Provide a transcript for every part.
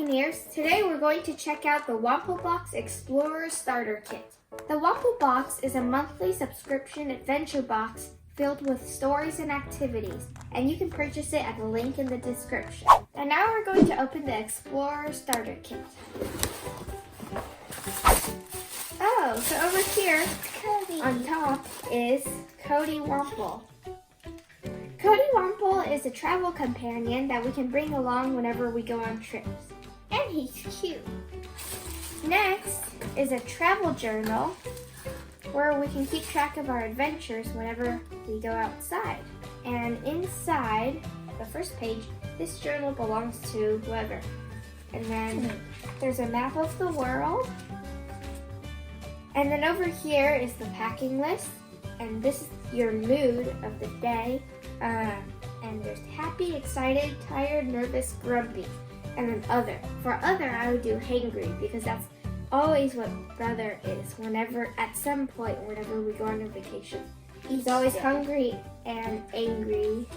Pioneers. Today we're going to check out the Womple Box Explorer Starter Kit. The Womple Box is a monthly subscription adventure box filled with stories and activities, and you can purchase it at the link in the description. And now we're going to open the Explorer Starter Kit. Oh, so over here on top is Cody Womple. Cody Womple is a travel companion that we can bring along whenever we go on trips. And he's cute. Next is a travel journal where we can keep track of our adventures whenever we go outside. And inside the first page, this journal belongs to whoever. And then there's a map of the world. And then over here is the packing list. And this is your mood of the day. And there's happy, excited, tired, nervous, grumpy. And then other. For other, I would do hangry because that's always what brother is at some point whenever we go on a vacation. He's always hungry and angry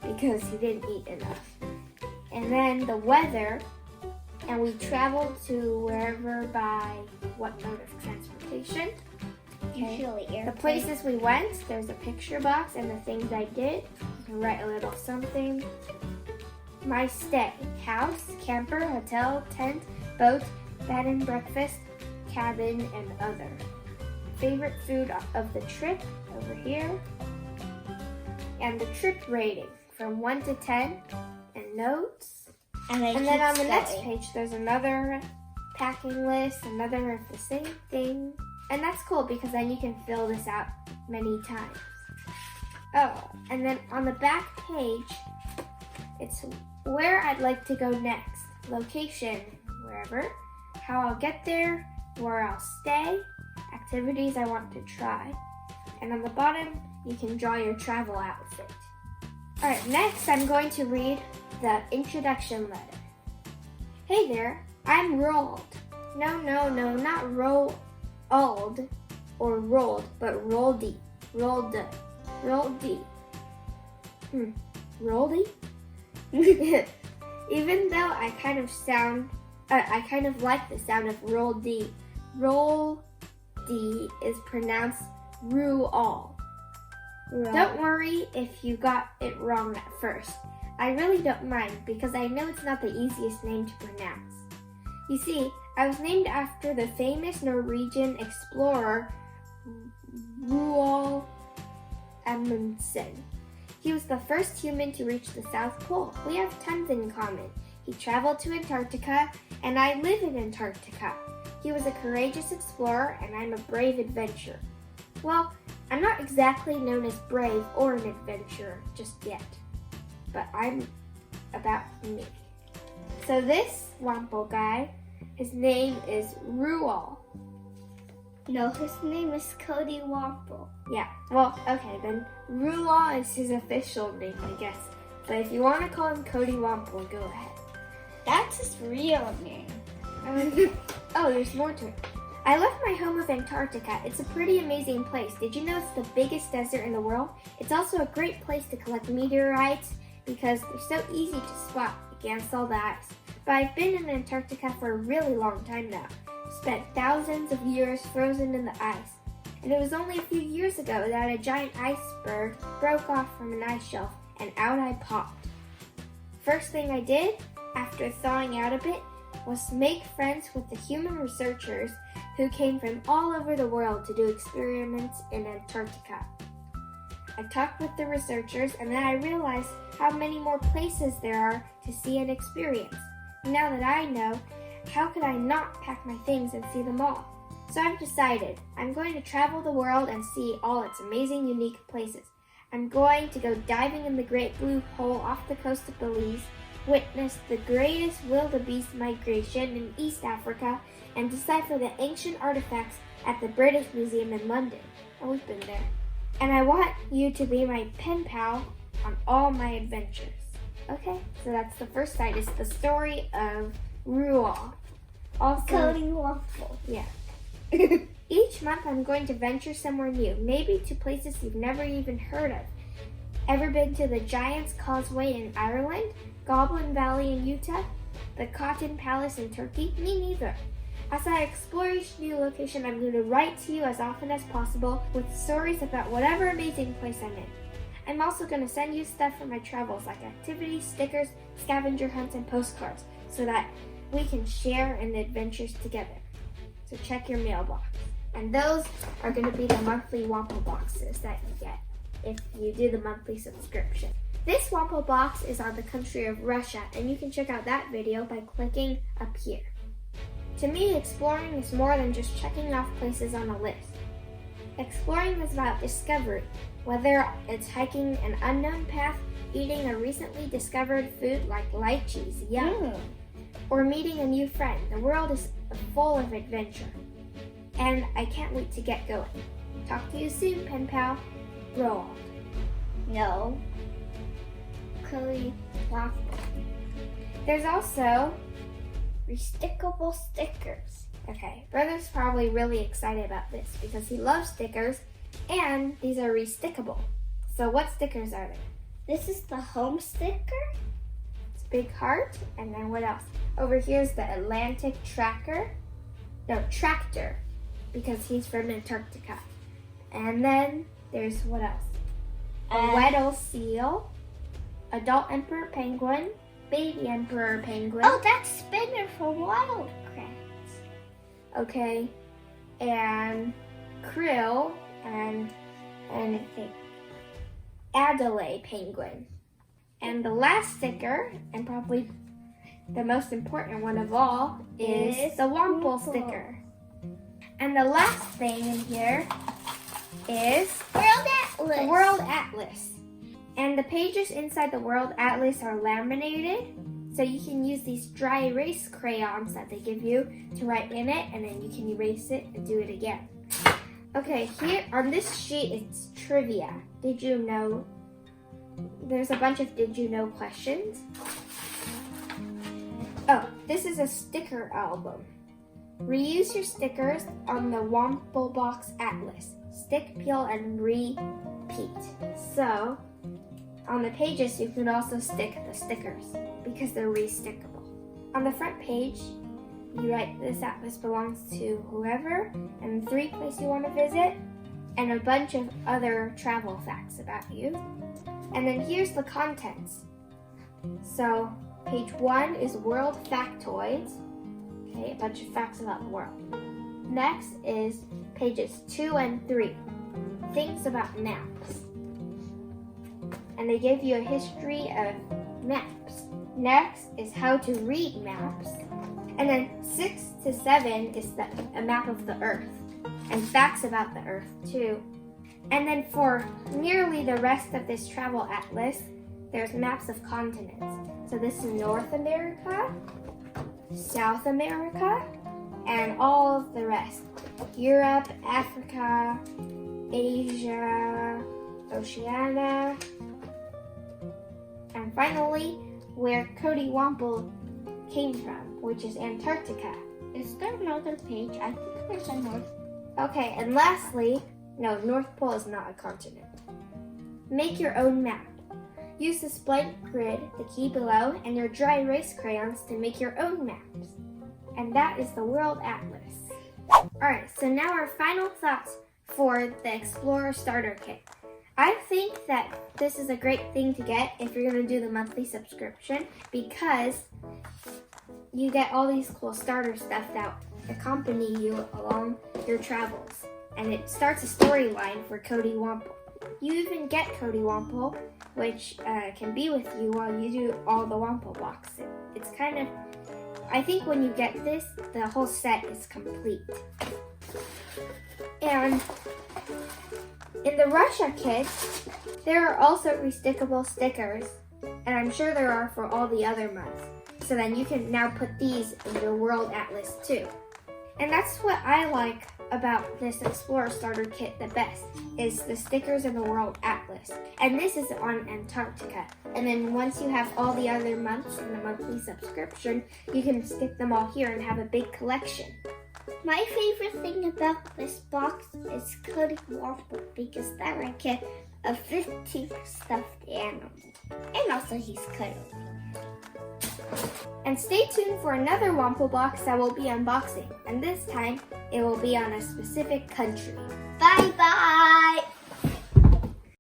because he didn't eat enough. And then the weather, and we travel to wherever by what mode of transportation. Usually airplane. The places we went, there's a picture box and the things I did. You can write a little something. My stay, house, camper, hotel, tent, boat, bed and breakfast, cabin, and other. Favorite food of the trip, over here. And the trip rating, from 1 to 10, and notes. And then on the next page, there's another packing list, another of the same thing. And that's cool because then you can fill this out many times. Oh, and then on the back page, it's where I'd like to go next. Location, wherever. How I'll get there, where I'll stay, activities I want to try. And on the bottom, you can draw your travel outfit. Alright, next I'm going to read the introduction letter. Hey there, I'm Roald. No, not Roald or rolled, but Roldy. Roldy. Roldy? Even though I kind of like the sound of Roldy. Roldy is pronounced Roo-all. Don't worry if you got it wrong at first. I really don't mind because I know it's not the easiest name to pronounce. You see, I was named after the famous Norwegian explorer Roald Amundsen. He was the first human to reach the South Pole. We have tons in common. He traveled to Antarctica, and I live in Antarctica. He was a courageous explorer, and I'm a brave adventurer. Well, I'm not exactly known as brave or an adventurer just yet, but I'm about me. So this Womple guy, his name is Roald. No, his name is Cody Womple. Yeah, well, okay, then Roald is his official name, I guess. But if you want to call him Cody Womple, go ahead. That's his real name. Oh, there's more to it. I left my home of Antarctica. It's a pretty amazing place. Did you know it's the biggest desert in the world? It's also a great place to collect meteorites because they're so easy to spot against all the ice. But I've been in Antarctica for a really long time now. Spent thousands of years frozen in the ice. And it was only a few years ago that a giant iceberg broke off from an ice shelf and out I popped. First thing I did, after thawing out a bit, was to make friends with the human researchers who came from all over the world to do experiments in Antarctica. I talked with the researchers and then I realized how many more places there are to see and experience. Now that I know, how could I not pack my things and see them all? So I've decided I'm going to travel the world and see all its amazing, unique places. I'm going to go diving in the Great Blue Hole off the coast of Belize, witness the greatest wildebeest migration in East Africa, and decipher the ancient artifacts at the British Museum in London. Oh, we've been there. And I want you to be my pen pal on all my adventures. Okay, so that's the first side. It's the story of Roald. Also, Cody Womple. Yeah. Each month I'm going to venture somewhere new, maybe to places you've never even heard of. Ever been to the Giant's Causeway in Ireland? Goblin Valley in Utah? The Cotton Palace in Turkey? Me neither. As I explore each new location, I'm going to write to you as often as possible with stories about whatever amazing place I'm in. I'm also going to send you stuff from my travels like activities, stickers, scavenger hunts, and postcards so that we can share in the adventures together. So check your mailbox. And those are going to be the monthly Womple boxes that you get if you do the monthly subscription. This Womple box is on the country of Russia, and you can check out that video by clicking up here. To me, exploring is more than just checking off places on a list. Exploring is about discovery, whether it's hiking an unknown path, eating a recently discovered food like lychees, yum, or meeting a new friend. The world is full of adventure, and I can't wait to get going. Talk to you soon, pen pal. Roald. No. Cody Womple. There's also Restickable stickers. Okay, Brother's probably really excited about this because he loves stickers, and these are restickable. So what stickers are they? This is the home sticker. It's a big heart, and then what else? Over here's the Atlantic tractor, because he's from Antarctica. And then there's what else? A Weddell seal, adult emperor penguin, baby emperor penguin. Oh, that's Spinner from Wildcrafts. Okay, and krill and I think Adelaide penguin. And the last sticker, and probably the most important one of all, is the Womple sticker. And the last thing in here is World Atlas. the World Atlas. And the pages inside the World Atlas are laminated, so you can use these dry erase crayons that they give you to write in it, and then you can erase it and do it again. Okay, here on this sheet it's trivia. Did you know? There's a bunch of did you know questions. Oh, this is a sticker album. Reuse your stickers on the Womple Box Atlas. Stick, peel, and repeat. So, on the pages, you can also stick the stickers because they're restickable. On the front page, you write this atlas belongs to whoever and 3 places you want to visit and a bunch of other travel facts about you. And then here's the contents. So, page 1 is World Factoids. Okay, a bunch of facts about the world. Next is pages 2 and 3. Things about maps. And they give you a history of maps. Next is how to read maps. And then 6 to 7 is a map of the Earth and facts about the Earth too. And then for nearly the rest of this travel atlas, there's maps of continents. So this is North America, South America, and all of the rest. Europe, Africa, Asia, Oceania, and finally, where Cody Womple came from, which is Antarctica. Is there another page? I think there's a North. Okay, and lastly, no, North Pole is not a continent. Make your own map. Use this blank grid, the key below, and your dry erase crayons to make your own maps. And that is the World Atlas. Alright, so now our final thoughts for the Explorer Starter Kit. I think that this is a great thing to get if you're going to do the monthly subscription because you get all these cool starter stuff that accompany you along your travels. And it starts a storyline for Cody Womple. You even get Cody Womple, which can be with you while you do all the Womple boxes. It's kind of, I think when you get this, the whole set is complete. And in the Russia kit, there are also restickable stickers, and I'm sure there are for all the other months. So then you can now put these in your World Atlas too. And that's what I like about this Explorer Starter Kit the best, is the stickers in the World Atlas. And this is on Antarctica. And then once you have all the other months in the monthly subscription, you can stick them all here and have a big collection. My favorite thing about this box is Cody Womple because that I get a 15 stuffed animal. And also he's cuddly. And stay tuned for another Womple box that we'll be unboxing, and this time it will be on a specific country. Bye